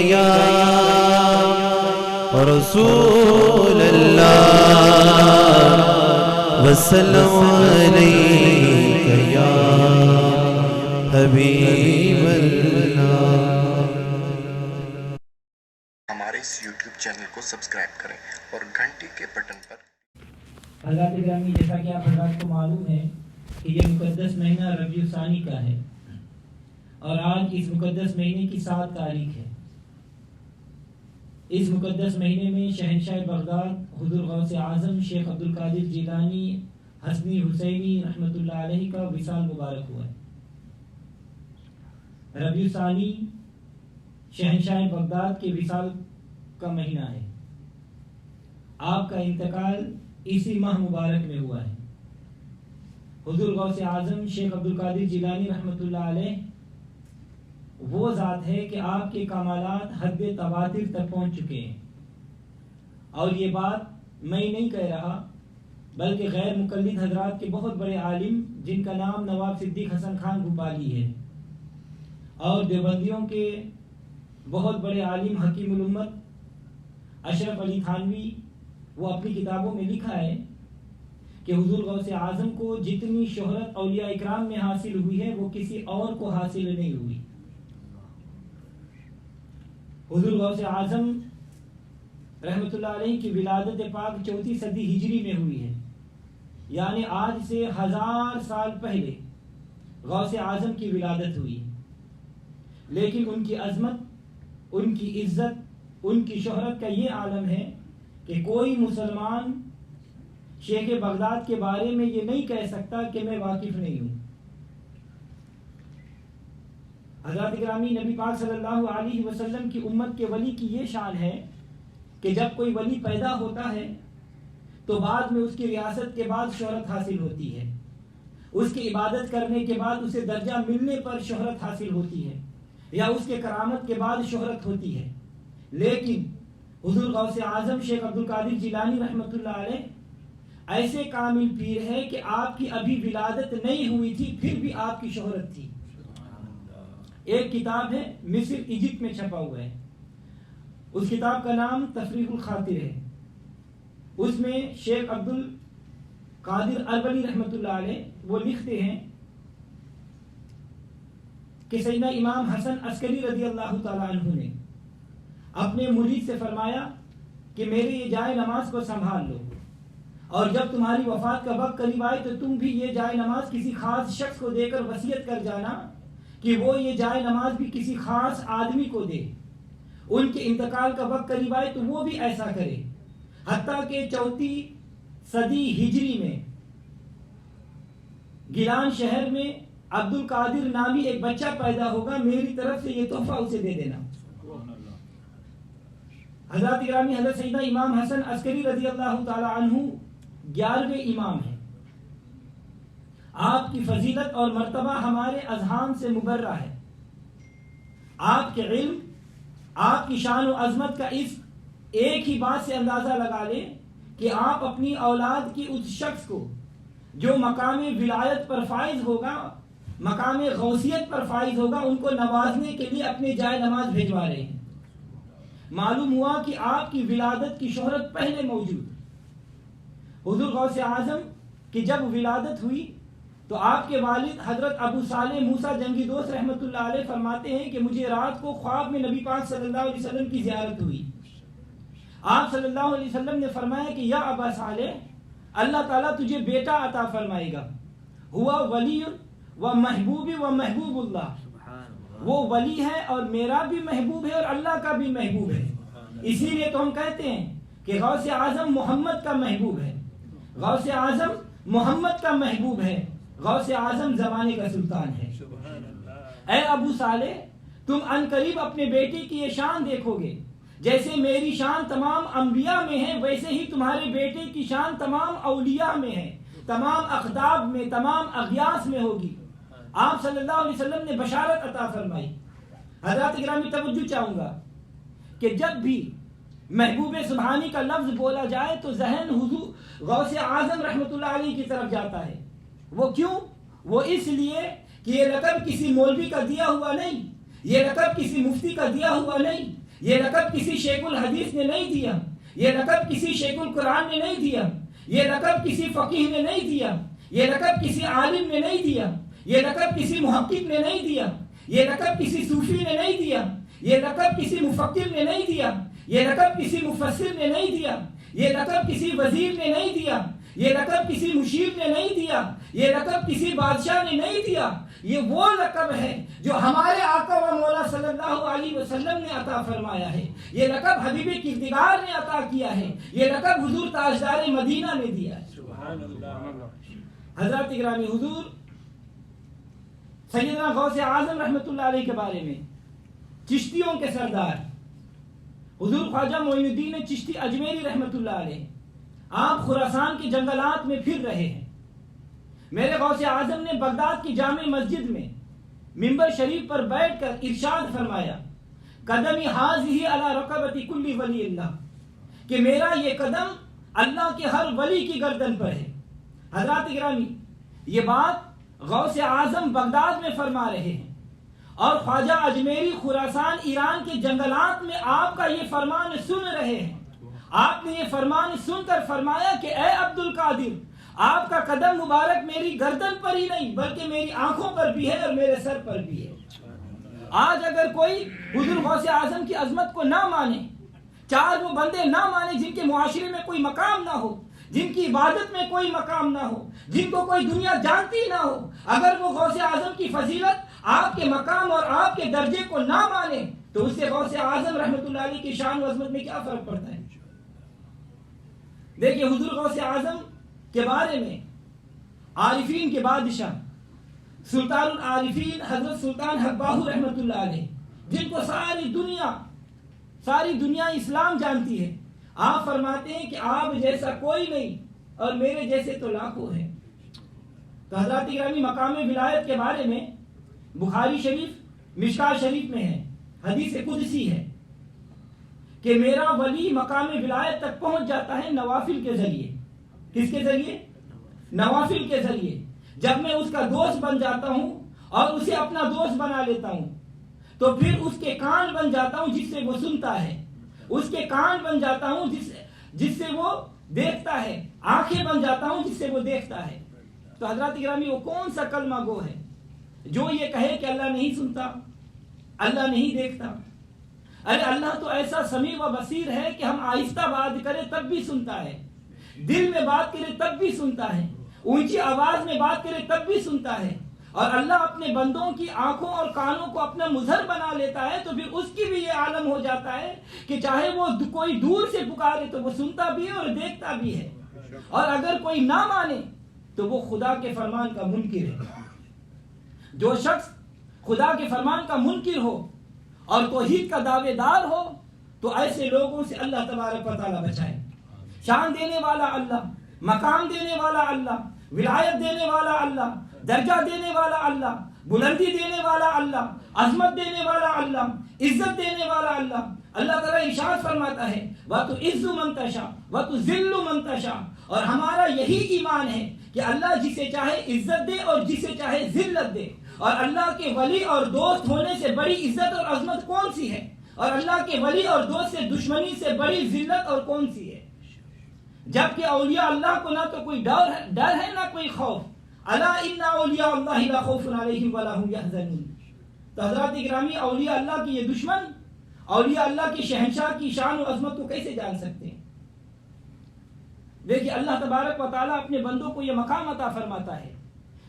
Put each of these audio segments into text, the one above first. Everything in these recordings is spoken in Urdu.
یا رسول اللہ وسلم علیک یا حبیب اللہ۔ ہمارے اس یوٹیوب چینل کو سبسکرائب کریں اور گھنٹی کے بٹن پر۔ حضرات گرامی، جیسا کہ آپ حضرات کو معلوم ہے کہ یہ مقدس مہینہ ربیع الثانی کا ہے اور آج اس مقدس مہینے کی 7 تاریخ ہے۔ اس مقدس مہینے میں شہنشاہ بغداد حضور غوث اعظم شیخ عبدالقادر جیلانی حسنی حسینی رحمۃ اللہ علیہ کا وصال مبارک ہوا ہے۔ ربیع الثانی شہنشاہ بغداد کے وصال کا مہینہ ہے۔ آپ کا انتقال اسی ماہ مبارک میں ہوا ہے۔ حضور غوث اعظم شیخ عبدالقادر جیلانی رحمۃ اللہ علیہ وہ ذات ہے کہ آپ کے کمالات حد تواتر تک پہنچ چکے ہیں، اور یہ بات میں نہیں کہہ رہا بلکہ غیر مقلد حضرات کے بہت بڑے عالم جن کا نام نواب صدیق حسن خان بھوپالی ہے، اور دیوبندیوں کے بہت بڑے عالم حکیم الامت اشرف علی تھانوی، وہ اپنی کتابوں میں لکھا ہے کہ حضور غوث اعظم کو جتنی شہرت اولیاء اکرام میں حاصل ہوئی ہے وہ کسی اور کو حاصل نہیں ہوئی۔ حضور غوث اعظم رحمۃ اللہ علیہ کی ولادت پاک 4 صدی ہجری میں ہوئی ہے، یعنی آج سے 1000 سال پہلے غوث اعظم کی ولادت ہوئی، لیکن ان کی عظمت، ان کی عزت، ان کی شہرت کا یہ عالم ہے کہ کوئی مسلمان شیخ بغداد کے بارے میں یہ نہیں کہہ سکتا کہ میں واقف نہیں ہوں۔ حضرات گرامی، نبی پاک صلی اللہ علیہ وسلم کی امت کے ولی کی یہ شان ہے کہ جب کوئی ولی پیدا ہوتا ہے تو بعد میں اس کی ریاست کے بعد شہرت حاصل ہوتی ہے، اس کی عبادت کرنے کے بعد اسے درجہ ملنے پر شہرت حاصل ہوتی ہے، یا اس کے کرامت کے بعد شہرت ہوتی ہے۔ لیکن حضور غوث اعظم شیخ عبدالقادر جیلانی رحمۃ اللہ علیہ ایسے کامل پیر ہے کہ آپ کی ابھی ولادت نہیں ہوئی تھی پھر بھی آپ کی شہرت تھی۔ ایک کتاب ہے، مصر ایجپٹ میں چھپا ہوا ہے، اس کتاب کا نام تفریح الخاطر ہے۔ اس میں شیخ عبدالقادر اربلی رحمۃ اللہ علیہ وہ لکھتے ہیں کہ سیدنا امام حسن عسکری رضی اللہ تعالی عنہ نے اپنے مرید سے فرمایا کہ میرے یہ جائے نماز کو سنبھال لو، اور جب تمہاری وفات کا وقت قریب آئے تو تم بھی یہ جائے نماز کسی خاص شخص کو دے کر وصیت کر جانا کہ وہ یہ جائے نماز بھی کسی خاص آدمی کو دے، ان کے انتقال کا وقت قریب آئے تو وہ بھی ایسا کرے۔ حتیٰ کہ 4 صدی ہجری میں گیلان شہر میں عبد القادر نامی ایک بچہ پیدا ہوگا، میری طرف سے یہ تحفہ اسے دے دینا۔ حضرات گرامی، حضرت سیدنا امام حسن عسکری رضی اللہ تعالی عنہ 11ویں امام ہیں۔ آپ کی فضیلت اور مرتبہ ہمارے اذہان سے مبرہ ہے۔ آپ کے علم، آپ کی شان و عظمت کا اس ایک ہی بات سے اندازہ لگا لیں کہ آپ اپنی اولاد کی اس شخص کو جو مقام ولایت پر فائز ہوگا، مقام غوثیت پر فائز ہوگا، ان کو نوازنے کے لیے اپنے جائے نماز بھیجوا رہے ہیں۔ معلوم ہوا کہ آپ کی ولادت کی شہرت پہلے موجود۔ حضور غوث اعظم کی جب ولادت ہوئی تو آپ کے والد حضرت ابو صالح موسیٰ جنگی دوست رحمۃ اللہ علیہ فرماتے ہیں کہ مجھے رات کو خواب میں نبی پاک صلی اللہ علیہ وسلم کی زیارت ہوئی۔ آپ صلی اللہ علیہ وسلم نے فرمایا کہ یا ابا صالح، اللہ تعالیٰ تجھے بیٹا عطا فرمائے گا، ہوا ولی و محبوب و محبوب اللہ، وہ ولی ہے اور میرا بھی محبوب ہے اور اللہ کا بھی محبوب ہے۔ اسی لیے تو ہم کہتے ہیں کہ غوث اعظم محمد کا محبوب ہے، غوث اعظم محمد کا محبوب ہے، غوث اعظم زمانے کا سلطان ہے۔ اے ابو صالح، تم عنقریب اپنے بیٹے کی یہ شان دیکھو گے، جیسے میری شان تمام انبیاء میں ہے ویسے ہی تمہارے بیٹے کی شان تمام اولیاء میں ہے، تمام اقطاب میں، تمام اغیاث میں ہوگی۔ آپ صلی اللہ علیہ وسلم نے بشارت عطا فرمائی۔ حضرات گرامی، توجہ چاہوں گا کہ جب بھی محبوب سبحانی کا لفظ بولا جائے تو ذہن حضور غوث اعظم رحمۃ اللہ علیہ کی طرف جاتا ہے۔ وہ کیوں؟ وہ اس لیے کہ یہ لقب کسی مولوی کا دیا ہوا نہیں، یہ لقب کسی مفتی کا دیا ہوا نہیں، یہ لقب کسی شیخ الحدیث نے نہیں دیا، یہ لقب کسی شیخ القرآن نے نہیں دیا، یہ لقب کسی فقیہ نے نہیں دیا، یہ لقب کسی عالم نے نہیں دیا، یہ لقب کسی محقق نے نہیں دیا، یہ لقب کسی صوفی نے نہیں دیا، یہ لقب کسی مفکر نے نہیں دیا، یہ لقب کسی مفسر نے نہیں دیا، یہ لقب کسی وزیر نے نہیں دیا، یہ لقب کسی مشیر نے نہیں دیا، یہ لقب کسی بادشاہ نے نہیں دیا. یہ وہ لقب ہے جو ہمارے آقا و مولا صلی اللہ علیہ وسلم نے عطا فرمایا ہے. یہ لقب حبیب کردگار نے عطا کیا ہے. یہ لقب حضور تاجدار مدینہ نے دیا ہے. سبحان اللہ. حضرات گرامی، حضور سیدنا غوث اعظم رحمۃ اللہ علیہ کے بارے میں، چشتیوں کے سردار حضور خواجہ معین الدین چشتی اجمیری رحمۃ اللہ علیہ، آپ خراسان کے جنگلات میں پھر رہے ہیں. میرے غوث اعظم نے بغداد کی جامع مسجد میں منبر شریف پر بیٹھ کر ارشاد فرمایا، قدمی حاضی علی رقبتی کل ولی اللہ، کہ میرا یہ قدم اللہ کے ہر ولی کی گردن پر ہے. حضرات گرامی، یہ بات غوث اعظم بغداد میں فرما رہے ہیں، اور خواجہ اجمیری خراسان ایران کے جنگلات میں آپ کا یہ فرمان سن رہے ہیں. آپ نے یہ فرمان سن کر فرمایا کہ اے عبد القادر، آپ کا قدم مبارک میری گردن پر ہی نہیں بلکہ میری آنکھوں پر بھی ہے اور میرے سر پر بھی ہے. آج اگر کوئی حضور غوث اعظم کی عظمت کو نہ مانے، چار وہ بندے نہ مانے جن کے معاشرے میں کوئی مقام نہ ہو، جن کی عبادت میں کوئی مقام نہ ہو، جن کو کوئی دنیا جانتی نہ ہو، اگر وہ غوث اعظم کی فضیلت، آپ کے مقام اور آپ کے درجے کو نہ مانے، تو اس سے غوث اعظم رحمۃ اللہ علیہ کی شان و عظمت میں کیا فرق پڑتا ہے؟ دیکھیے، حضور غوث اعظم کے بارے میں عارفین کے بادشاہ سلطان العارفین حضرت سلطان حق باہو رحمۃ اللہ علیہ، جن کو ساری دنیا اسلام جانتی ہے، آپ فرماتے ہیں کہ آپ جیسا کوئی نہیں اور میرے جیسے تو لاکھوں ہیں. تو حضرات گرامی، مقام ولایت کے بارے میں بخاری شریف مشکاۃ شریف میں ہے، حدیث قدسی ہے کہ میرا ولی مقام ولایت تک پہنچ جاتا ہے نوافل کے ذریعے. کس کے ذریعے؟ نوافل کے ذریعے. جب میں اس کا دوست بن جاتا ہوں اور اسے اپنا دوست بنا لیتا ہوں، تو پھر اس کے کان بن جاتا ہوں جس سے وہ سنتا ہے، اس کے کان بن جاتا ہوں جس سے وہ دیکھتا ہے، آنکھیں بن جاتا ہوں جس سے وہ دیکھتا ہے. تو حضرات گرامی، وہ کون سا کلمہ گو ہے جو یہ کہے کہ اللہ نہیں سنتا، اللہ نہیں دیکھتا؟ ارے اللہ تو ایسا سمیع و بصیر ہے کہ ہم آہستہ بات کریں تب بھی سنتا ہے، دل میں بات کرے تب بھی سنتا ہے، اونچی آواز میں بات کرے تب بھی سنتا ہے. اور اللہ اپنے بندوں کی آنکھوں اور کانوں کو اپنا مظہر بنا لیتا ہے، تو پھر اس کی بھی یہ عالم ہو جاتا ہے کہ چاہے وہ کوئی دور سے پکارے تو وہ سنتا بھی ہے اور دیکھتا بھی ہے. اور اگر کوئی نہ مانے تو وہ خدا کے فرمان کا منکر ہے. جو شخص خدا کے فرمان کا منکر ہو اور توحید کا دعوے دار ہو، تو ایسے لوگوں سے اللہ تبارک و تعالیٰ بچائے. شان دینے والا اللہ، مقام دینے والا اللہ، ولایت دینے والا اللہ، درجہ دینے والا اللہ، بلندی دینے والا اللہ، عظمت دینے والا اللہ، عزت دینے والا اللہ. اللہ تعالیٰ ارشاد فرماتا ہے وَتُعِزُّ مَن تَشَاءُ وَتُذِلُّ مَن تَشَاءُ. اور ہمارا یہی ایمان ہے کہ اللہ جسے چاہے عزت دے اور جسے چاہے ذلت دے. اور اللہ کے ولی اور دوست ہونے سے بڑی عزت اور عظمت کون سی ہے؟ اور اللہ کے ولی اور دوست سے دشمنی سے بڑی ذلت اور کون سی ہے؟ جبکہ اولیاء اللہ کو نہ تو کوئی ڈر ہے نہ کوئی خوف. الا ان اولیاء اللہ لا خوف علیہم ولا هم يحزنون. تو حضرات گرامی، اولیاء اللہ کی یہ دشمن اولیاء اللہ کی شہنشاہ کی شان و عظمت کو کیسے جان سکتے ہیں؟ دیکھیے، اللہ تبارک و تعالیٰ اپنے بندوں کو یہ مقام عطا فرماتا ہے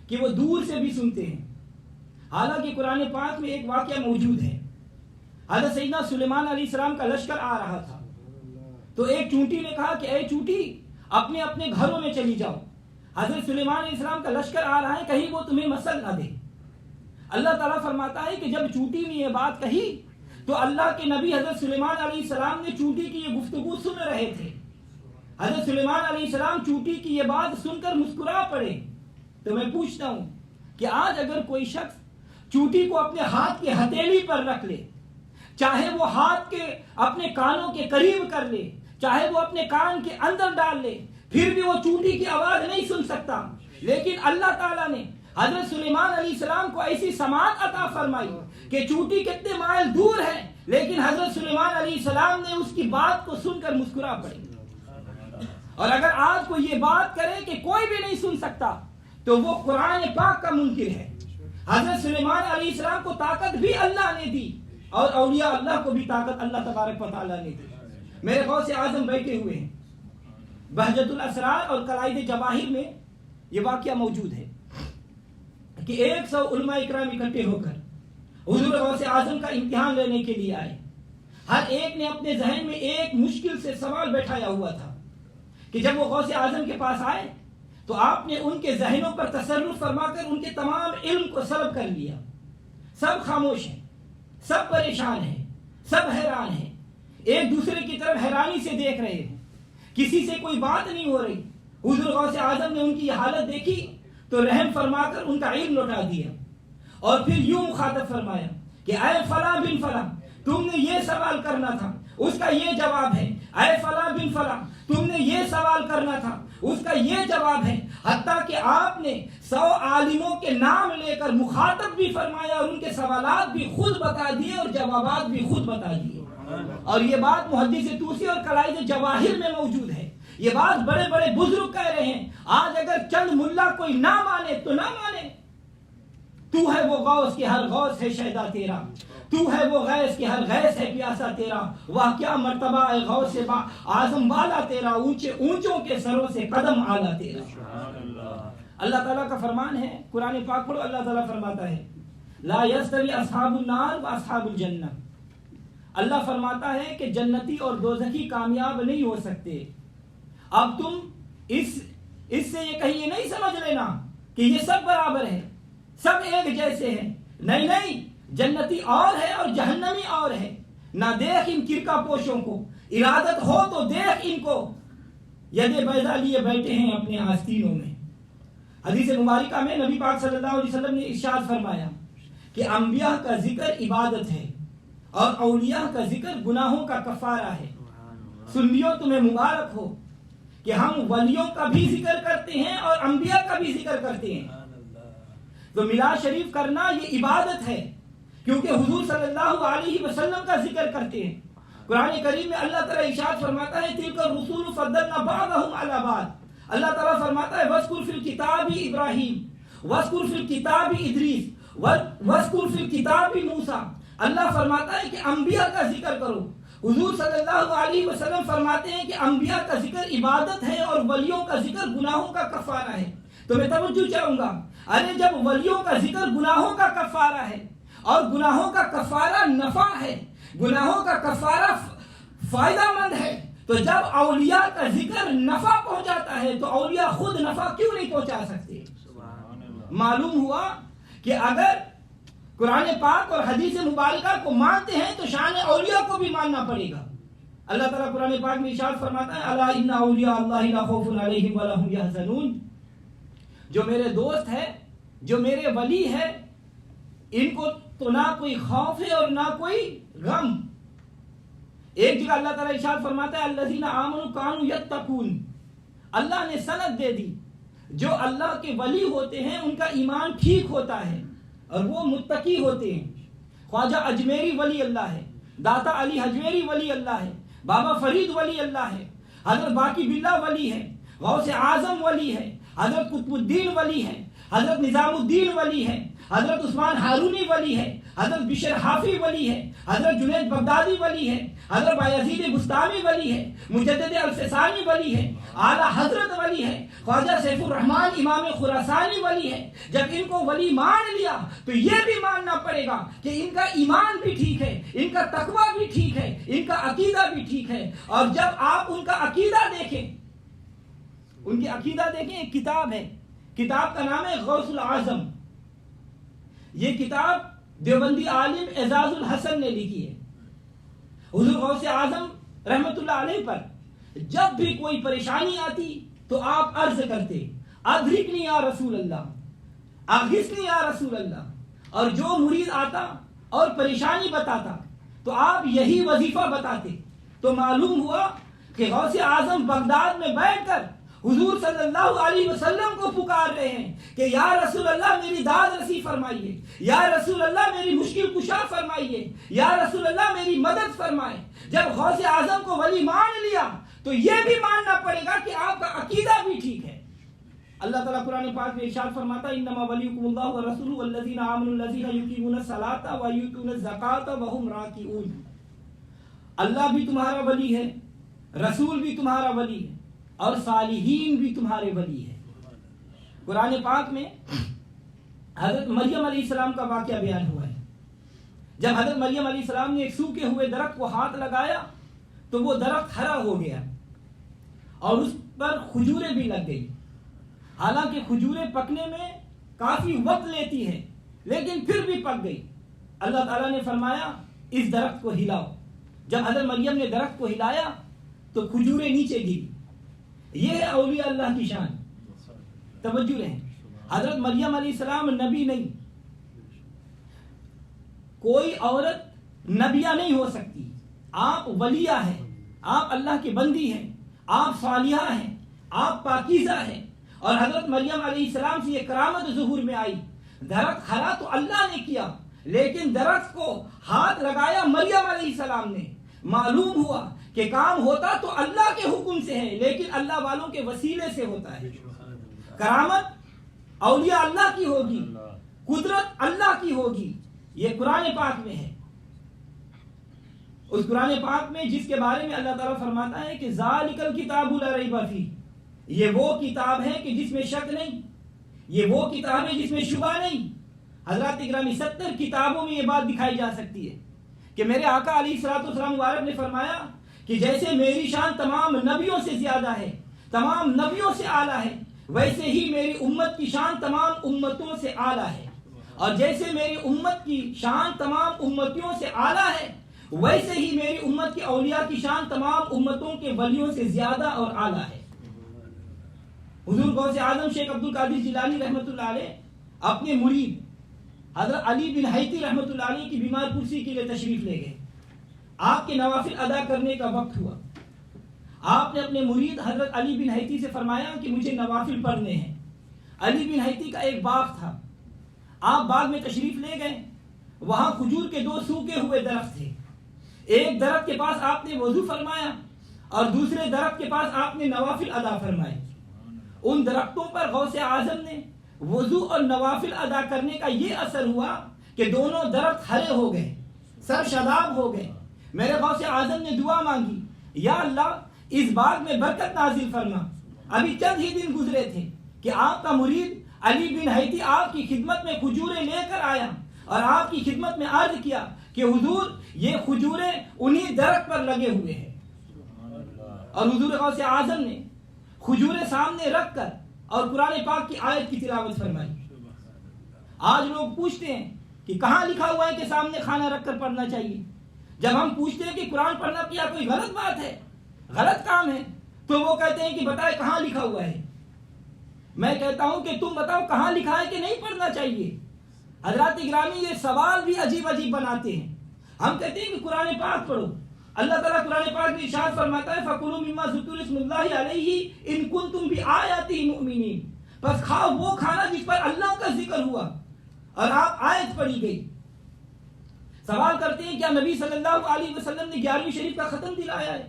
کہ وہ دور سے بھی سنتے ہیں. حالانکہ قرآن پاک میں ایک واقعہ موجود ہے. حضرت سیدنا سلیمان علیہ السلام کا لشکر آ رہا تھا، تو ایک چونٹی نے کہا کہ اے چونٹی، اپنے اپنے گھروں میں چلی جاؤ، حضرت سلیمان علیہ السلام کا لشکر آ رہا ہے، کہیں وہ تمہیں مسل نہ دے. اللہ تعالیٰ فرماتا ہے کہ جب چونٹی نے یہ بات کہی تو اللہ کے نبی حضرت سلیمان علیہ السلام نے چونٹی کی یہ گفتگو سن رہے تھے. حضرت سلیمان علیہ السلام چونٹی کی یہ بات سن کر مسکرا پڑے. تو میں پوچھتا ہوں کہ آج اگر کوئی شخص چونٹی کو اپنے ہاتھ کی ہتھیلی پر رکھ لے، چاہے وہ ہاتھ کے اپنے کانوں کے قریب کر لے، چاہے وہ اپنے کان کے اندر ڈال لے، پھر بھی وہ چونٹی کی آواز نہیں سن سکتا. لیکن اللہ تعالیٰ نے حضرت سلیمان علیہ السلام کو ایسی سماعت عطا فرمائی کہ چونٹی کتنے مائل دور ہے لیکن حضرت سلیمان علیہ السلام نے اس کی بات کو سن کر مسکرا پڑے. اور اگر آج کوئی یہ بات کرے کہ کوئی بھی نہیں سن سکتا تو وہ قرآن پاک کا منکر ہے. حضرت سلیمان علیہ السلام کو طاقت بھی اللہ نے دی اور اولیاء اللہ کو بھی طاقت اللہ تبارک و تعالیٰ نے دی. میرے غوث اعظم بیٹھے ہوئے ہیں. بہجت الاسرار اور قلائد جواہر میں یہ واقعہ موجود ہے کہ 100 علماء اکرام اکٹھے ہو کر حضور غوث اعظم کا امتحان لینے کے لیے آئے. ہر ایک نے اپنے ذہن میں ایک مشکل سے سوال بیٹھایا ہوا تھا کہ جب وہ غوث اعظم کے پاس آئے تو آپ نے ان کے ذہنوں پر تصرف فرما کر ان کے تمام علم کو سلب کر لیا. سب خاموش ہیں, سب پریشان ہیں, سب حیران ہیں, ایک دوسرے کی طرف حیرانی سے دیکھ رہے ہیں, کسی سے کوئی بات نہیں ہو رہی. حضور غوث اعظم نے ان کی یہ حالت دیکھی تو رحم فرما کر ان کا علم لوٹا دیا اور پھر یوں مخاطب فرمایا کہ اے فلاں بن فلاں, تم نے یہ سوال کرنا تھا, اس کا یہ جواب ہے. اے فلاں بن فلاں, تم نے یہ سوال کرنا تھا, اس کا یہ جواب ہے. حتیٰ کہ آپ نے 100 عالموں کے نام لے کر مخاطب بھی فرمایا اور ان کے سوالات بھی خود بتا دیے اور جوابات بھی خود بتا دیے. اور یہ بات محدث طوسی اور قلائد جواہر میں موجود ہے. یہ بات بڑے بڑے بزرگ کہہ رہے ہیں. آج اگر چند ملا کوئی نہ مانے تو نہ مانے. تو ہے وہ غوث کہ ہر غوث ہے شیدا تیرا, تو ہے وہ غیث کہ ہر غیث ہے پیاسا تیرا. واہ کیا مرتبہ ہے غوث اعظم والا تیرا, اونچے اونچوں کے سروں سے قدم اعلیٰ تیرا. اللہ تعالیٰ کا فرمان ہے, قرآن پاک پڑھو. اللہ تعالیٰ فرماتا ہے لا یستوی اصحاب النار و اصحاب الجنہ. اللہ فرماتا ہے کہ جنتی اور دوزخی کامیاب نہیں ہو سکتے. اب تم اس سے یہ کہیں نہیں سمجھ لینا کہ یہ سب برابر ہے, سب ایک جیسے ہیں. نہیں نہیں, جنتی اور ہے اور جہنمی اور ہے. نہ دیکھ ان کرکا پوشوں کو, ارادت ہو تو دیکھ ان کو, ید بیضا لیے بیٹھے ہیں اپنے آستینوں میں. حدیث مبارکہ میں نبی پاک صلی اللہ علیہ وسلم نے ارشاد فرمایا کہ انبیاء کا ذکر عبادت ہے اور اولیاء کا ذکر گناہوں کا کفارہ ہے. سنیوں تمہیں مبارک ہو کہ ہم ولیوں کا بھی ذکر کرتے ہیں اور انبیاء کا بھی ذکر کرتے ہیں. تو میلاد شریف کرنا یہ عبادت ہے کیونکہ حضور صلی اللہ علیہ وسلم کا ذکر کرتے ہیں. قرآن کریم میں اللہ تعالیٰ ارشاد فرماتا ہے تلک الرسول فضلنا بعضهم علی بعض. اللہ تعالیٰ فرماتا ہے وَاذْكُرْ فِي الْكِتَابِ إِبْرَاهِيمَ وَاذْكُرْ فِي الْكِتَابِ إِدْرِيسَ وَاذْكُرْ فِي الْكِتَابِ موسیٰ. اللہ فرماتا ہے کہ انبیاء کا ذکر کرو. حضور صلی اللہ علیہ وسلم فرماتے ہیں کہ انبیاء کا ذکر عبادت ہے اور ولیوں کا ذکر گناہوں کا کفارہ ہے. تو میں توجہ چاہوں گا, ارے جب ولیوں کا ذکر گناہوں کا کفارہ ہے اور گناہوں کا کفارہ نفع ہے, گناہوں کا کفارہ فائدہ مند ہے, تو جب اولیاء کا ذکر نفع پہنچاتا ہے تو اولیاء خود نفع کیوں نہیں پہنچا سکتے؟ معلوم ہوا کہ اگر قرآن پاک اور حدیث مبارکہ کو مانتے ہیں تو شان اولیاء کو بھی ماننا پڑے گا. اللہ تعالیٰ قرآن پاک میں ارشاد فرماتا ہے الا ان اولیاء اللہ لا خوف علیہم ولا هم یحزنون. جو میرے دوست ہے, جو میرے ولی ہے, ان کو تو نہ کوئی خوف ہے اور نہ کوئی غم. ایک جگہ اللہ تعالیٰ ارشاد فرماتا ہے الذین آمنوا کانوا یتقون. اللہ نے سند دے دی جو اللہ کے ولی ہوتے ہیں ان کا ایمان ٹھیک ہوتا ہے اور وہ متقی ہوتے ہیں. خواجہ اجمیری ولی اللہ ہے, داتا علی حجویری ولی اللہ ہے, بابا فرید ولی اللہ ہے, حضرت باقی باللہ ولی ہے, غوث اعظم ولی ہے, حضرت قطب الدین ولی ہے, حضرت نظام الدین ولی ہے, حضرت عثمان ہارونی ولی ہے, حضرت بشر حافی ولی ہے, حضرت جنید بغدادی ولی ہے, حضرت بایزید بستامی ولی ہے, مجدد الفسانی ولی ہے, اعلیٰ حضرت ولی ہے, خواجہ سیف الرحمن امام خراسانی ولی ہے. جب ان کو ولی مان لیا تو یہ بھی ماننا پڑے گا کہ ان کا ایمان بھی ٹھیک ہے, ان کا تقویٰ بھی ٹھیک ہے, ان کا عقیدہ بھی ٹھیک ہے. اور جب آپ ان کا عقیدہ دیکھیں, ان کی عقیدہ دیکھیں, ایک کتاب ہے, کتاب کا نام ہے غوث الاعظم. یہ کتاب دیوبندی عالم اعزاز الحسن نے لکھی ہے. حضور غوث اعظم رحمت اللہ علیہ پر جب بھی کوئی پریشانی آتی تو آپ عرض کرتے ادرکنی یا رسول اللہ, اغثنی یا رسول اللہ. اور جو مرید آتا اور پریشانی بتاتا تو آپ یہی وظیفہ بتاتے. تو معلوم ہوا کہ غوث اعظم بغداد میں بیٹھ کر حضور صلی اللہ علیہ وسلم کو پکار رہے ہیں کہ یا رسول اللہ میری داد رسی فرمائیے، یا رسول اللہ میری مشکل کشا فرمائیے، یا رسول اللہ میری مدد فرمائے۔ جب غوث اعظم کو ولی مان لیا تو یہ بھی ماننا پڑے گا کہ آپ کا عقیدہ بھی ٹھیک ہے۔ اللہ تعالیٰ قرآن پاک میں ارشاد فرماتا ہے انما ولیکم اللہ ورسولہ والذین آمنوا الذین یقیمون الصلاۃ ویؤتون الزکاۃ وہم راکعون۔ اللہ بھی تمہارا ولی ہے، رسول بھی تمہارا ولی ہے، اور صالحین بھی تمہارے ولی ہے۔ قرآن پاک میں حضرت مریم علیہ السلام کا واقعہ بیان ہوا ہے۔ جب حضرت مریم علیہ السلام نے ایک سوکھے ہوئے درخت کو ہاتھ لگایا تو وہ درخت ہرا ہو گیا اور اس پر کھجوریں بھی لگ گئی۔ حالانکہ کھجوریں پکنے میں کافی وقت لیتی ہے لیکن پھر بھی پک گئی۔ اللہ تعالیٰ نے فرمایا اس درخت کو ہلاؤ۔ جب حضرت مریم نے درخت کو ہلایا تو کھجوریں نیچے گری۔ یہ ہے اولیاء اللہ کی شان۔ توجہ رہے، حضرت مریم علیہ السلام نبی نہیں، کوئی عورت نبیہ نہیں ہو سکتی۔ آپ ولیہ ہیں، آپ اللہ کی بندی ہیں، آپ صالحہ ہیں، آپ پاکیزہ ہیں۔ اور حضرت مریم علیہ السلام سے یہ کرامت ظہور میں آئی۔ درخت ہرا تو اللہ نے کیا لیکن درخت کو ہاتھ لگایا مریم علیہ السلام نے۔ معلوم ہوا کہ کام ہوتا تو اللہ کے حکم سے ہے لیکن اللہ والوں کے وسیلے سے ہوتا ہے۔ کرامت اولیاء اللہ کی ہوگی، قدرت اللہ کی ہوگی۔ یہ قرآن پاک میں ہے۔ اس قرآن پاک میں جس کے بارے میں اللہ تعالیٰ فرماتا ہے کہ ذالک الکتاب لا ریب فیہ، یہ وہ کتاب ہے کہ جس میں شک نہیں، یہ وہ کتاب ہے جس میں شبہ نہیں۔ حضرات اکرامی 70 کتابوں میں یہ بات دکھائی جا سکتی ہے کہ میرے آقا علیہ الصلوۃ والسلام مبارک نے فرمایا کہ جیسے میری شان تمام نبیوں سے زیادہ ہے، تمام نبیوں سے اعلیٰ ہے، ویسے ہی میری امت کی شان تمام امتوں سے اعلیٰ ہے، اور جیسے میری امت کی شان تمام امتیوں سے اعلیٰ ہے ویسے ہی میری امت کے اولیاء کی شان تمام امتوں کے ولیوں سے زیادہ اور اعلیٰ ہے۔ حضور غوث اعظم شیخ عبد القادر جیلانی رحمۃ اللہ علیہ اپنے مرید حضرت علی بن حیتی رحمۃ اللہ علیہ کی بیمار پرسی کے لیے تشریف لے گئے۔ آپ کے نوافل ادا کرنے کا وقت ہوا۔ آپ نے اپنے مرید حضرت علی بن حیتی سے فرمایا کہ مجھے نوافل پڑھنے ہیں۔ علی بن حیتی کا ایک باغ تھا، آپ باغ میں تشریف لے گئے۔ وہاں کھجور کے 2 سوکھے ہوئے درخت تھے۔ ایک درخت کے پاس آپ نے وضو فرمایا اور دوسرے درخت کے پاس آپ نے نوافل ادا فرمائے۔ ان درختوں پر غوث اعظم نے وضو اور نوافل ادا کرنے کا یہ اثر ہوا کہ دونوں درخت ہرے ہو گئے، سر شاداب ہو گئے۔ میرے غوث اعظم نے دعا مانگی، یا اللہ اس باغ میں برکت نازل فرما۔ ابھی چند ہی دن گزرے تھے کہ آپ کا مرید علی بن حیتی آپ کی خدمت میں کھجوریں لے کر آیا اور آپ کی خدمت میں عرض کیا کہ حضور یہ کھجوریں انہی درخت پر لگے ہوئے ہیں۔ اور حضور غوث اعظم نے کھجوریں سامنے رکھ کر اور قرآن پاک کی آیت کی تلاوت فرمائی۔ آج لوگ پوچھتے ہیں کہ کہاں لکھا ہوا ہے کہ سامنے کھانا رکھ کر پڑھنا چاہیے؟ جب ہم پوچھتے ہیں کہ قرآن پڑھنا کیا کوئی غلط بات ہے، غلط کام ہے، تو وہ کہتے ہیں کہ بتائے کہاں لکھا ہوا ہے۔ میں کہتا ہوں کہ تم بتاؤ کہاں لکھا ہے کہ نہیں پڑھنا چاہیے۔ حضرات اکرامی یہ سوال بھی عجیب عجیب بناتے ہیں۔ ہم کہتے ہیں کہ قرآن پاک پڑھو۔ اللہ تعالیٰ قرآن پاک میں ارشاد فرماتا ہے فَكُلُوا مِمَّا ذُكِرَ اسْمُ اللَّهِ عَلَيْهِ إِن كُنتُم بِآيَاتِهِ مُؤْمِنِينَ، بس کھاؤ وہ کھانا جس پر اللہ کا ذکر ہوا اور آپ آیت پڑھی گئی۔ سوال کرتے ہیں کیا نبی صلی اللہ علیہ وسلم نے 11ویں شریف کا ختم دلایا ہے؟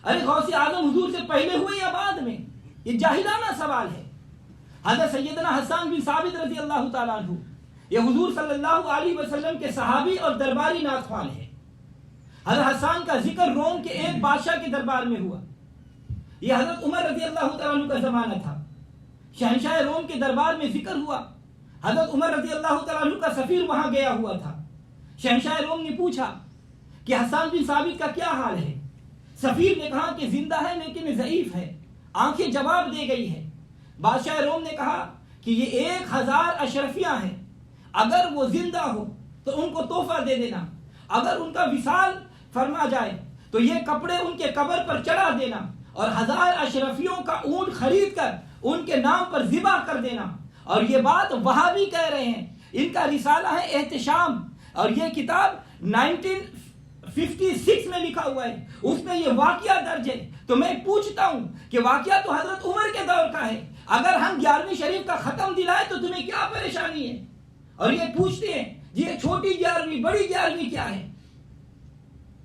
ارے غوث اعظم حضور سے پہلے ہوئے یا بعد میں؟ یہ جاہلانہ سوال ہے۔ حضرت سیدنا حسان بن ثابت رضی اللہ تعالیٰ عنہ یہ حضور صلی اللہ علیہ وسلم کے صحابی اور درباری نعت خوان ہے۔ حضرت حسان کا ذکر روم کے ایک بادشاہ کے دربار میں ہوا۔ یہ حضرت عمر رضی اللہ تعالیٰ عنہ کا زمانہ تھا۔ شہنشاہ روم کے دربار میں ذکر ہوا۔ حضرت عمر رضی اللہ تعالیٰ عنہ کا سفیر وہاں گیا ہوا تھا۔ شہنشاہ روم نے پوچھا کہ حسان بن ثابت کا کیا حال ہے؟ سفیر نے کہا کہ زندہ ہے لیکن ضعیف ہے۔ آنکھیں جواب دے گئی ہے۔ بادشاہ روم نے کہا کہ یہ 1000 اشرفیاں ہیں، اگر وہ زندہ ہو تو ان کو تحفہ دے دینا، اگر ان کا وصال فرما جائے تو یہ کپڑے ان کے قبر پر چڑھا دینا اور 1000 اشرفیوں کا اونٹ خرید کر ان کے نام پر ذبح کر دینا۔ اور یہ بات وہابی کہہ رہے ہیں، ان کا رسالہ ہے احتشام، اور یہ کتاب 56 میں لکھا ہوا ہے، اس میں یہ واقعہ درج ہے. تو میں پوچھتا ہوں کہ واقعہ تو حضرت عمر کے دور کا ہے، اگر ہم 11ویں شریف کا ختم دلائیں تو تمہیں کیا پریشانی ہے؟ اور یہ پوچھتے ہیں جی یہ چھوٹی 11ویں بڑی 11ویں کیا ہے؟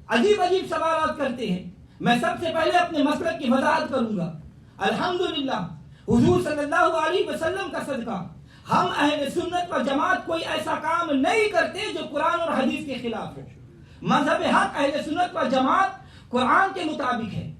عجیب عجیب سوالات کرتے ہیں. میں سب سے پہلے اپنے مسلک کی وضاحت کروں گا. الحمدللہ حضور صلی اللہ علیہ وسلم کا صدقہ ہم اہل سنت و جماعت کوئی ایسا کام نہیں کرتے جو قرآن اور حدیث کے خلاف ہو. مذہب حق اہل سنت و جماعت قرآن کے مطابق ہے،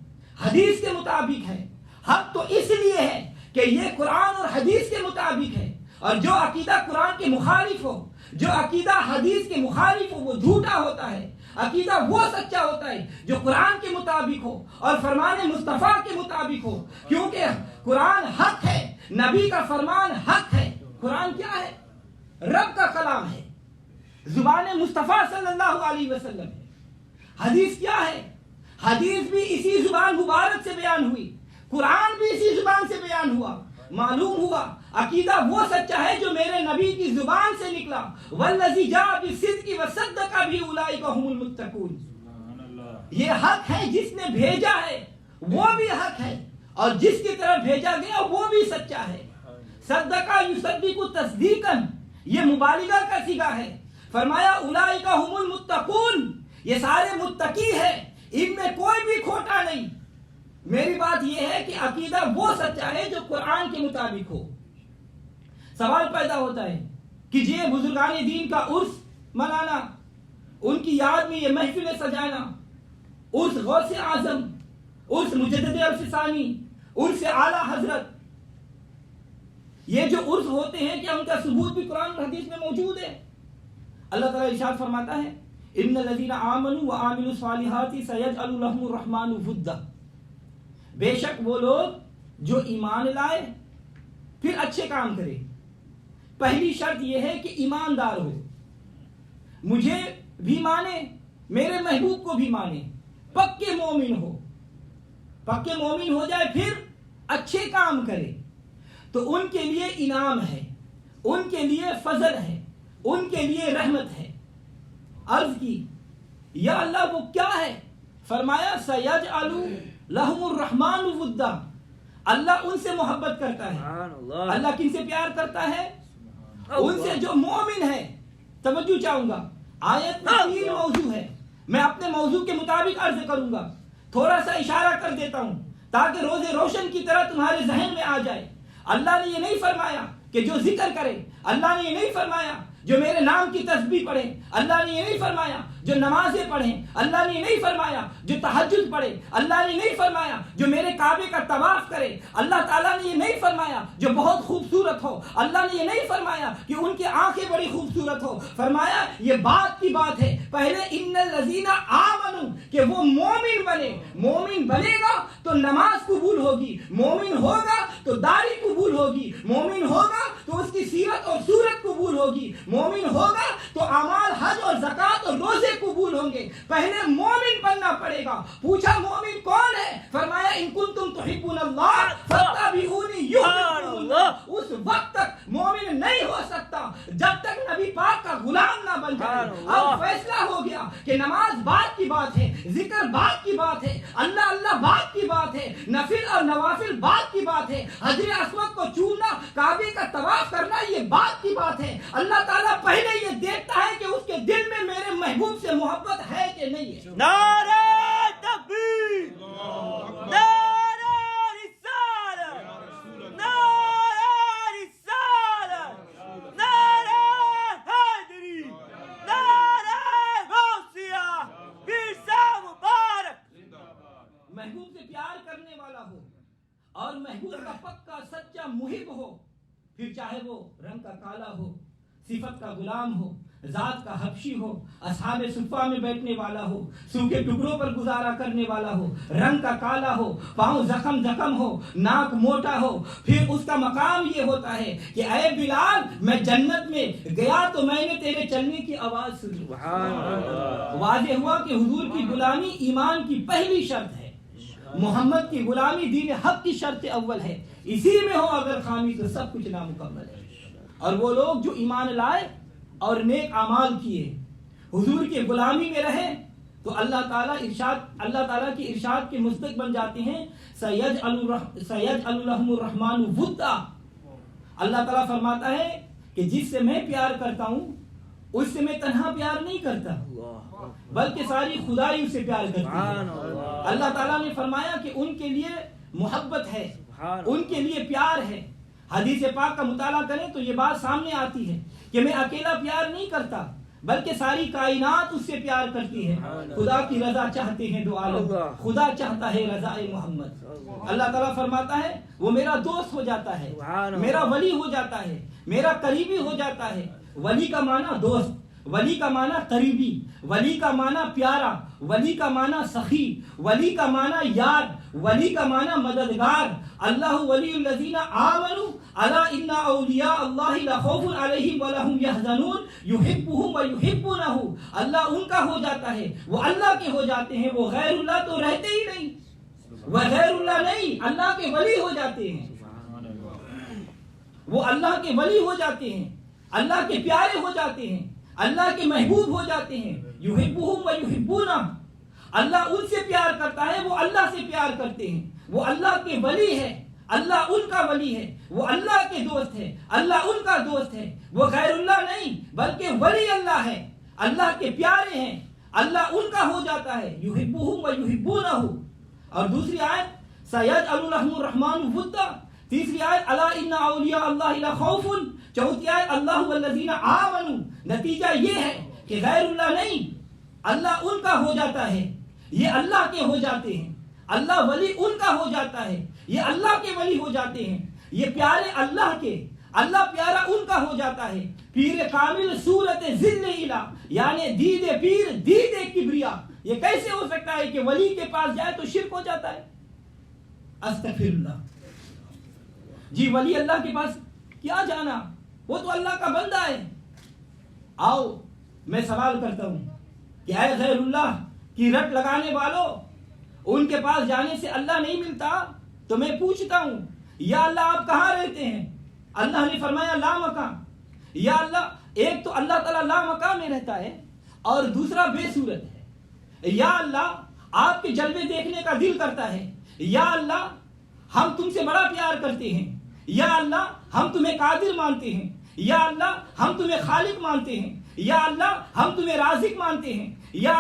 حدیث کے مطابق ہے. حق تو اس لیے ہے کہ یہ قرآن اور حدیث کے مطابق ہے، اور جو عقیدہ قرآن کے مخالف ہو، جو عقیدہ حدیث کے مخالف ہو، وہ جھوٹا ہوتا ہے. عقیدہ وہ سچا ہوتا ہے جو قرآن کے مطابق ہو اور فرمان مصطفیٰ کے مطابق ہو، کیونکہ قرآن حق ہے، نبی کا فرمان حق ہے. قرآن کیا ہے؟ رب کا کلام ہے، زبان مصطفیٰ صلی اللہ علیہ وسلم ہے. حدیث کیا ہے؟ حدیث بھی اسی زبان مبارک سے بیان ہوئی، قرآن بھی اسی زبان سے بیان ہوا. معلوم ہوا عقیدہ وہ سچا ہے جو میرے نبی کی زبان سے نکلا. والذی جاء بالصدق وصدق بہ اولئک هم المتقون. یہ حق ہے، جس نے بھیجا ہے وہ بھی حق ہے، اور جس کی طرف بھیجا گیا وہ بھی سچا ہے. صدق یصدق تصدیقا، یہ مبالغہ کا صیغہ ہے. فرمایا اولئک هم المتقون، یہ سارے متقی ہیں، ان میں کوئی بھی کھوٹا نہیں. میری بات یہ ہے کہ عقیدہ وہ سچا ہے جو قرآن کے مطابق ہو. سوال پیدا ہوتا ہے کہ یہ بزرگان دین کا عرس منانا، ان کی یاد میں یہ محفل سجانا، عرس غوث اعظم، عرس مجدد عرس ثانی، عرس اعلیٰ حضرت، یہ جو عرس ہوتے ہیں کیا ان کا ثبوت بھی قرآن اور حدیث میں موجود ہے؟ اللہ تعالیٰ ارشاد فرماتا ہے ان الذین آمنوا وعملوا الصالحات سیجعل لهم الرحمن ودا. بے شک وہ لوگ جو ایمان لائے پھر اچھے کام کرے. پہلی شرط یہ ہے کہ ایماندار ہو، مجھے بھی مانے، میرے محبوب کو بھی مانے، پکے مومن ہو. پکے مومن ہو جائے پھر اچھے کام کرے تو ان کے لیے انعام ہے، ان کے لیے فضل ہے، ان کے لیے رحمت ہے. عرض کی یا اللہ وہ کیا ہے؟ فرمایا سیجعل لہم الرحمن ودا. اللہ ان سے محبت کرتا ہے. اللہ کن سے پیار کرتا ہے؟ ان سے جو مومن ہے. توجہ چاہوں گا، آیت میں 3 موضوع ہے، میں اپنے موضوع کے مطابق عرض کروں گا. تھوڑا سا اشارہ کر دیتا ہوں تاکہ روز روشن کی طرح تمہارے ذہن میں آ جائے. اللہ نے یہ نہیں فرمایا کہ جو ذکر کرے، اللہ نے یہ نہیں فرمایا جو میرے نام کی تسبیح پڑھے، اللہ نے یہ نہیں فرمایا جو نمازیں پڑھیں، اللہ نے یہ نہیں فرمایا جو تہجد پڑھے، اللہ نے یہ نہیں فرمایا جو میرے کعبے کا طواف کرے، اللہ تعالیٰ نے یہ نہیں فرمایا جو بہت خوبصورت ہو، اللہ نے یہ نہیں فرمایا کہ ان کی آنکھیں بڑی خوبصورت ہو. فرمایا یہ بات کی بات ہے پہلے ان الذین آمنوا کہ وہ مومن بنے. مومن بنے گا تو نماز قبول ہوگی، مومن ہوگا تو داڑھی قبول ہوگی، مومن ہوگا تو اس کی سیرت اور صورت قبول ہوگی، مومن ہوگا تو اعمال حج اور زکات اور روزے قبول ہوں گے. پہلے مومن بننا پڑے گا. پوچھا مومن کون ہے؟ فرمایا ان کنتم تحبون اللہ فاتبعونی یحببکم اللہ. اس وقت تک مومن نہیں ہو سکتا جب تک نبی پاک کا غلام نہ بن جائے. اب فیصلہ ہو گیا کہ نماز بات کی بات ہے، ذکر بات کی بات ہے، اللہ اللہ بات کی بات ہے، نفل اور نوافل بات کی بات ہے، حجر اسود کو چومنا، کعبے کا طواف کرنا یہ بات کی بات ہے. اللہ تعالیٰ پہلے یہ دیکھتا ہے کہ اس کے دل میں میرے محبوب سے محبت ہے کہ نہیں ہے. نعرہ تکبیر، نعرہ رسالت، نعرہ رسالت، نعرہ حیدری، نعرہ غوثیہ، پیر صاحب مبارک. محبوب سے پیار کرنے والا ہو اور محبوب کا پکا سچا محب ہو، پھر چاہے وہ رنگ کا کالا ہو، صفت کا غلام ہو، ذات کا حبشی ہو، اصحاب صفہ میں بیٹھنے والا ہو، سوکھے ٹکڑوں پر گزارا کرنے والا ہو، رنگ کا کالا ہو، پاؤں زخم ہو، ناک موٹا ہو، پھر اس کا مقام یہ ہوتا ہے کہ اے بلال میں جنت میں گیا تو میں نے تیرے چلنے کی آواز سنی. واضح ہوا کہ حضور کی غلامی ایمان کی پہلی شرط ہے، محمد کی غلامی دین حق کی شرط اول ہے. اسی میں ہو اگر خامی تو سب کچھ نامکمل ہے. اور وہ لوگ جو ایمان لائے اور نیک اعمال کیے، حضور کی غلامی میں رہے، تو اللہ تعالیٰ کی ارشاد کے مصداق بن جاتے ہیں سیجعل لهم الرحمن ودا. اللہ تعالیٰ فرماتا ہے کہ جس سے میں پیار کرتا ہوں اس سے میں تنہا پیار نہیں کرتا بلکہ ساری خدائی اس سے پیار کرتی ہے. اللہ تعالیٰ نے فرمایا کہ ان کے لیے محبت ہے, ان کے لیے پیار ہے. حدیث پاک کا مطالعہ کریں تو یہ بات سامنے آتی ہے کہ میں اکیلا پیار نہیں کرتا بلکہ ساری کائنات اس سے پیار کرتی ہے. خدا کی رضا چاہتے ہیں دو عالم, خدا چاہتا ہے رضا محمد. اللہ تعالیٰ فرماتا ہے وہ میرا دوست ہو جاتا ہے, میرا ولی ہو جاتا ہے, میرا قریبی ہو جاتا ہے. ولی کا معنی دوست, ولی کا معنی قریبی, ولی کا معنی پیارا, ولی کا معنی سخی, ولی کا معنی یار, ولی کا معنی مددگار. اللہ ولی الذین آمنوا الا ان اولیاء اللہ لا خوف علیہم ولا هم يحزنون یحبهم ویحبونہ. اللہ ان کا ہو جاتا ہے, وہ اللہ کے ہو جاتے ہیں. وہ غیر اللہ تو رہتے ہی نہیں, وہ غیر اللہ نہیں, اللہ کے ولی ہو جاتے ہیں. وہ اللہ کے ولی ہو جاتے ہیں, اللہ کے پیارے ہو جاتے ہیں, اللہ کے محبوب ہو جاتے ہیں. یحبهم ویحبونہ. اللہ ان سے پیار کرتا ہے, وہ اللہ سے پیار کرتے ہیں. وہ اللہ کے ولی ہے, اللہ ان کا ولی ہے. وہ اللہ کے دوست ہے, اللہ ان کا دوست ہے. وہ غیر اللہ نہیں بلکہ ولی اللہ ہے, اللہ کے پیارے ہیں, اللہ ان کا ہو جاتا ہے. یحبهم ویحبونہ. اور دوسری آیت سیجعل لهم الرحمن ودا. تیسری آیت الا ان اولیاء اللہ لا خوف. چوتھی آیت اللہ والذین آمنوا. نتیجہ یہ ہے کہ غیر اللہ نہیں, اللہ ان کا ہو جاتا ہے, یہ اللہ کے ہو جاتے ہیں. اللہ ولی ان کا ہو جاتا ہے, یہ اللہ کے ولی ہو جاتے ہیں. یہ پیارے اللہ کے, اللہ پیارا ان کا ہو جاتا ہے. پیر کامل صورت ذل الہ, یعنی دید پیر دید کبریا. یہ کیسے ہو سکتا ہے کہ ولی کے پاس جائے تو شرک ہو جاتا ہے؟ استغفر اللہ. جی ولی اللہ کے پاس کیا جانا, وہ تو اللہ کا بندہ ہے. آؤ میں سوال کرتا ہوں کہ اے غیر اللہ کی رٹ لگانے والوں, ان کے پاس جانے سے اللہ نہیں ملتا؟ تو میں پوچھتا ہوں یا اللہ آپ کہاں رہتے ہیں؟ اللہ نے فرمایا لا مکان. یا اللہ, ایک تو اللہ تعالیٰ لا مکان میں رہتا ہے اور دوسرا بے صورت ہے. یا اللہ آپ کے جلوے دیکھنے کا دل کرتا ہے. یا اللہ ہم تم سے بڑا پیار کرتے ہیں. یا اللہ ہم تمہیں قادر مانتے ہیں. یا اللہ ہم تمہیں خالق مانتے ہیں. یا اللہ ہم تمہیں رازق مانتے ہیں. یا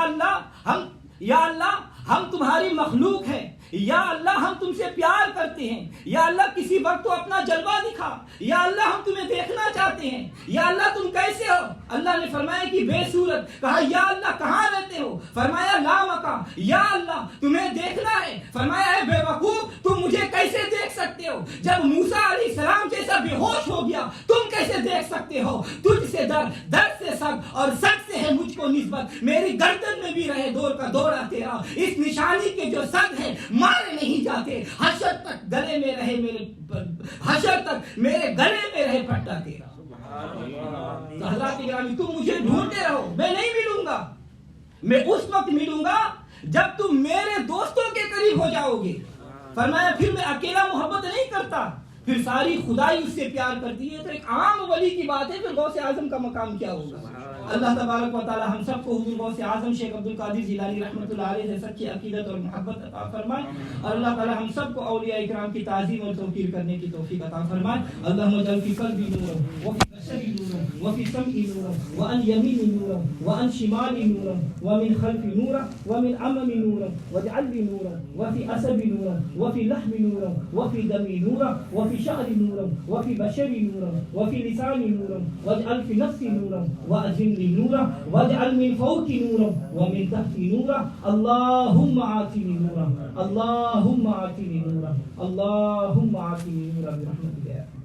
اللہ ہم تمہاری مخلوق ہیں. یا اللہ ہم تم سے پیار کرتے ہیں. یا اللہ کسی وقت تو اپنا جلوہ دکھا. یا اللہ ہم تمہیں دیکھنا چاہتے ہیں. یا اللہ تم کیسے ہو؟ اللہ نے فرمایا کہ بے صورت. کہا یا اللہ کہاں رہتے ہو؟ فرمایا لا مکان. یا اللہ تمہیں دیکھنا ہے. فرمایا اے بے وقوف تم مجھے کیسے دیکھ سکتے ہو؟ جب موسیٰ علیہ السلام جیسا بے ہوش ہو گیا تم کیسے دیکھ سکتے ہو؟ تجھ سے درد سے سگ اور سگ سے ہے مجھ کو نسبت. میری گردن میں بھی رہے دور کا دورہ تیرا. اس نشانی کے جو سگ ہے مارے نہیں جاتے. حشر تک گلے میں رہے حشر تک میرے گلے میں رہے پٹا تیرا. تو حضرات گرامی تم مجھے ڈھونڈتے رہو, میں نہیں ملوں گا. میں اس وقت ملوں گا جب تم میرے دوستوں کے قریب ہو جاؤ گے. فرمایا پھر میں اکیلا محبت نہیں کرتا, پھر ساری خدائی اس سے پیار کرتی ہے. تو ایک عام ولی کی بات ہے, پھر غوث اعظم کا مقام کیا ہوگا؟ اللہ تبارک و تعالی ہم سب کو حضور غوث اعظم شیخ عبد القادر جیلانی رحمۃ اللہ علیہ سے سچی عقیدت اور محبت عطا فرمائے. اور اللہ تعالی ہم سب کو اولیاء اکرام کی تعظیم اور توقیر کرنے کی توفیق عطا فرمائے. اللهم اجعل في قلبي نورا وفي بصري نورا وفي سمعي نورا وعن يميني نورا وعن شمالي نورا ومن خلفي نورا ومن امامي نورا واجعل لي نورا وفي عصبي نورا وفي لحمي نورا وفي دمي نورا وفي شعري نورا وفي بشري نورا وفي لساني نورا واجعل في نفسي نورا واجعل لي نورا واجعل من فوقي نورا ومن تحتي نورا. اللهم آتني نورا, اللهم آتني نورا, اللهم آتني نورا برحمتك.